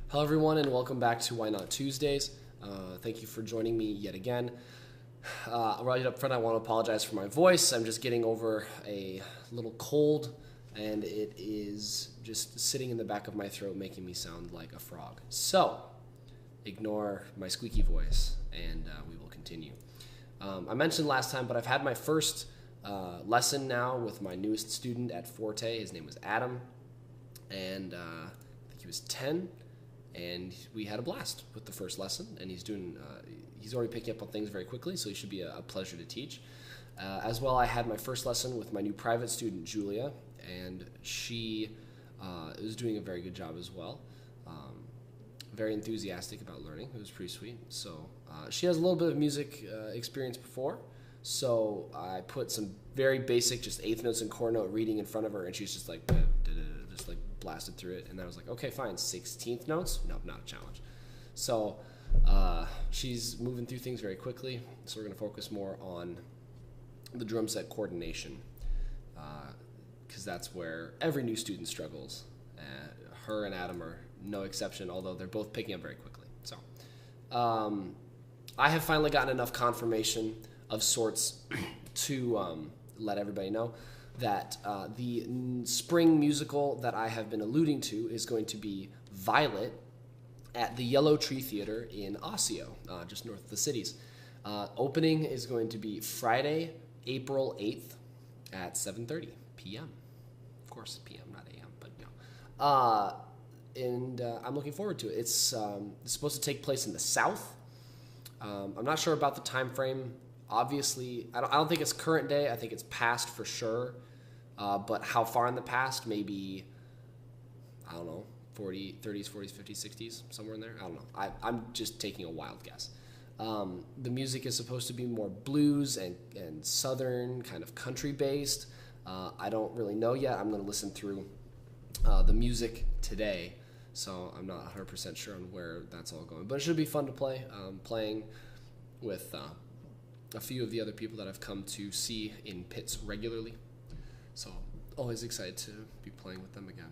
Hello everyone and welcome back to Why Not Tuesdays. Thank you for joining me yet again. Right up front I want to apologize for my voice. I'm just getting over a little cold and it is just sitting in the back of my throat making me sound like a frog. So ignore my squeaky voice and we will continue. I mentioned last time, but I've had my first lesson now with my newest student at Forte. His name was Adam and I think he was 10. And we had a blast with the first lesson, and he's already picking up on things very quickly, so he should be a pleasure to teach. As well, I had my first lesson with my new private student, Julia, and she is doing a very good job as well. Very enthusiastic about learning. It was pretty sweet. So she has a little bit of music experience before, so I put some very basic, just eighth notes and quarter note reading in front of her, and she's just like, just like blasted through it. And I was like, okay, fine, 16th notes? No, not a challenge. So she's moving through things very quickly, so we're going to focus more on the drum set coordination, because that's where every new student struggles. Her and Adam are no exception, although they're both picking up very quickly. So I have finally gotten enough confirmation of sorts to let everybody know that the spring musical that I have been alluding to is going to be Violet at the Yellow Tree Theater in Osseo, just north of the cities. Opening is going to be Friday, April 8th at 7:30 p.m. Of course, p.m., not a.m., but no. And I'm looking forward to it. It's supposed to take place in the South. I'm not sure about the time frame. Obviously, I don't think it's current day. I think it's past for sure. But how far in the past? Maybe, I don't know, 30s, 40s, 50s, 60s, somewhere in there. I don't know. I'm just taking a wild guess. The music is supposed to be more blues and southern, kind of country-based. I don't really know yet. I'm going to listen through the music today, so I'm not 100% sure on where that's all going. But it should be fun to play. Playing with a few of the other people that I've come to see in pits regularly. So always excited to be playing with them again.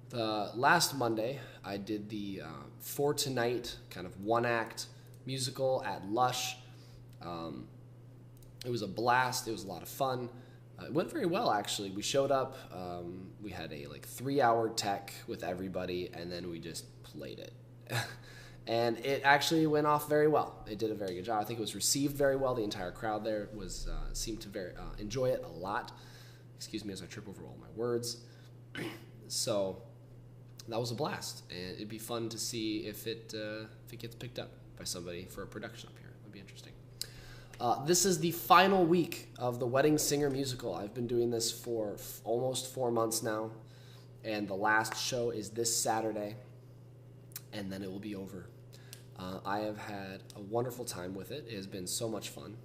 The last Monday, I did the For Tonight kind of one-act musical at Lush. It was a blast. It was a lot of fun. It went very well, actually. We showed up. We had a 3-hour tech with everybody, and then we just played it. And it actually went off very well. It did a very good job. I think it was received very well. The entire crowd there seemed to enjoy it a lot. Excuse me as I trip over all my words. So that was a blast, and it'd be fun to see if it gets picked up by somebody for a production up here. It'd be interesting. This is the final week of the Wedding Singer musical. I've been doing this for almost 4 months now, and the last show is this Saturday, and then it will be over. I have had a wonderful time with it. It has been so much fun.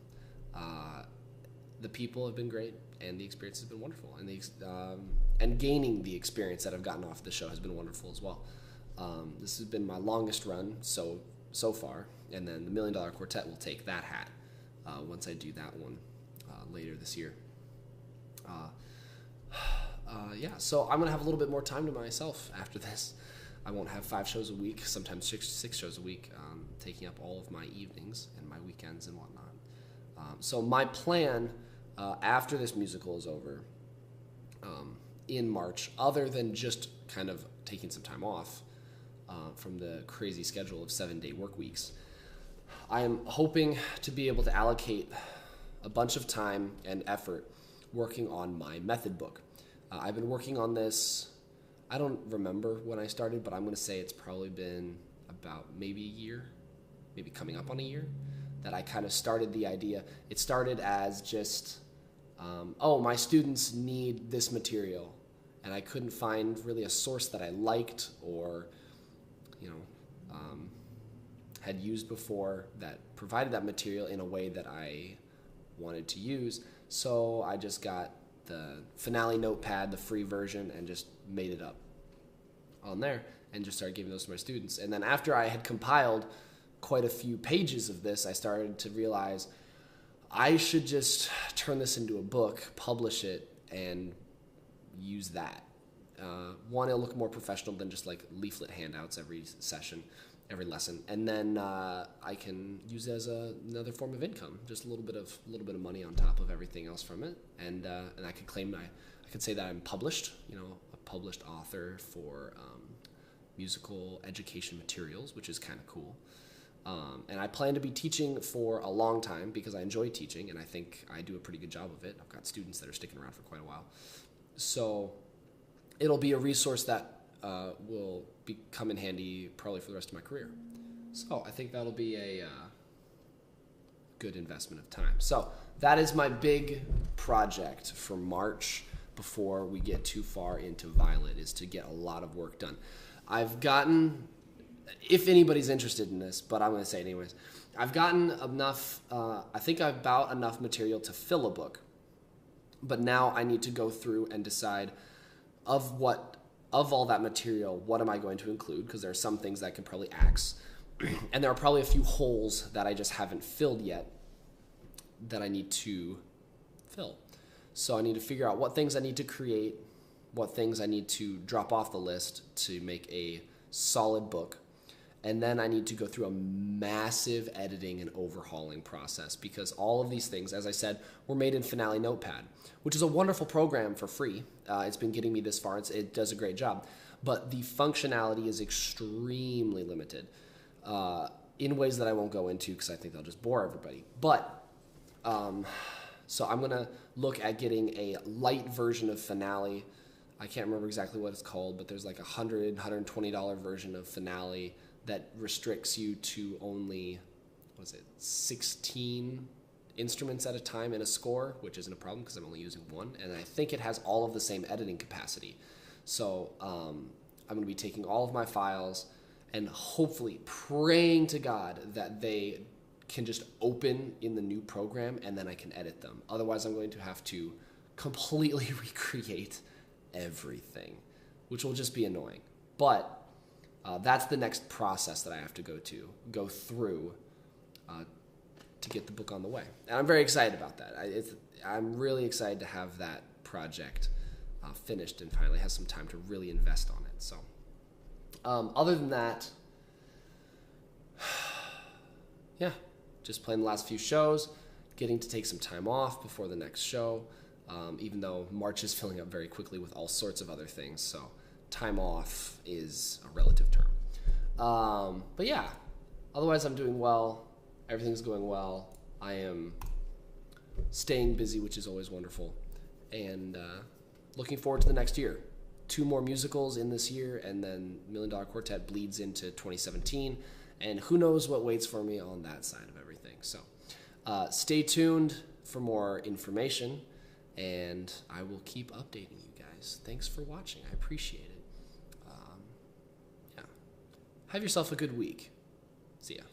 The people have been great, and the experience has been wonderful. And gaining the experience that I've gotten off the show has been wonderful as well. This has been my longest run so far, and then the $1 Million Quartet will take that hat once I do that one later this year. Yeah, so I'm going to have a little bit more time to myself after this. I won't have 5 shows a week, sometimes six shows a week, taking up all of my evenings and my weekends and whatnot. So my plan after this musical is over in March, other than just kind of taking some time off from the crazy schedule of 7-day work weeks, I am hoping to be able to allocate a bunch of time and effort working on my method book. I've been working on this. I don't remember when I started, but I'm going to say it's probably been about maybe a year, maybe coming up on a year, that I kind of started the idea. It started as just, my students need this material, and I couldn't find really a source that I liked or, had used before that provided that material in a way that I wanted to use. So I just got the Finale notepad, the free version, and just made it up on there and just started giving those to my students. And then after I had compiled quite a few pages of this, I started to realize I should just turn this into a book, publish it, and use that. One, it'll look more professional than just like leaflet handouts every session, every lesson, and then I can use it as another form of income, just a little bit of money on top of everything else from it, and I could claim I could say that I'm published, a published author for musical education materials, which is kind of cool. And I plan to be teaching for a long time because I enjoy teaching, and I think I do a pretty good job of it. I've got students that are sticking around for quite a while. So it'll be a resource that will come in handy probably for the rest of my career. So I think that'll be a good investment of time. So that is my big project for March before we get too far into Violet, is to get a lot of work done. I've gotten, if anybody's interested in this, but I'm going to say it anyways, I've gotten enough, I think I've about enough material to fill a book, but now I need to go through and decide of all that material, what am I going to include, because there are some things that I can probably axe, and there are probably a few holes that I just haven't filled yet that I need to fill. So I need to figure out what things I need to create, what things I need to drop off the list to make a solid book. And then I need to go through a massive editing and overhauling process, because all of these things, as I said, were made in Finale Notepad, which is a wonderful program for free. It's been getting me this far. It does a great job. But the functionality is extremely limited in ways that I won't go into because I think they'll just bore everybody. But so I'm going to look at getting a light version of Finale. I can't remember exactly what it's called, but there's like a $100, $120 version of Finale that restricts you to only, 16 instruments at a time in a score, which isn't a problem because I'm only using one. And I think it has all of the same editing capacity. So I'm going to be taking all of my files and hopefully praying to God that they can just open in the new program and then I can edit them. Otherwise, I'm going to have to completely recreate everything, which will just be annoying. But that's the next process that I have to go through to get the book on the way. And I'm very excited about that. I'm really excited to have that project finished and finally have some time to really invest on it. So other than that, yeah, just playing the last few shows, getting to take some time off before the next show, even though March is filling up very quickly with all sorts of other things. So time off is a relative term. But yeah, otherwise I'm doing well. Everything's going well. I am staying busy, which is always wonderful. And looking forward to the next year. 2 more musicals in this year, and then $1 Million Quartet bleeds into 2017. And who knows what waits for me on that side of everything. So stay tuned for more information, and I will keep updating you guys. Thanks for watching. I appreciate it. Yeah. Have yourself a good week. See ya.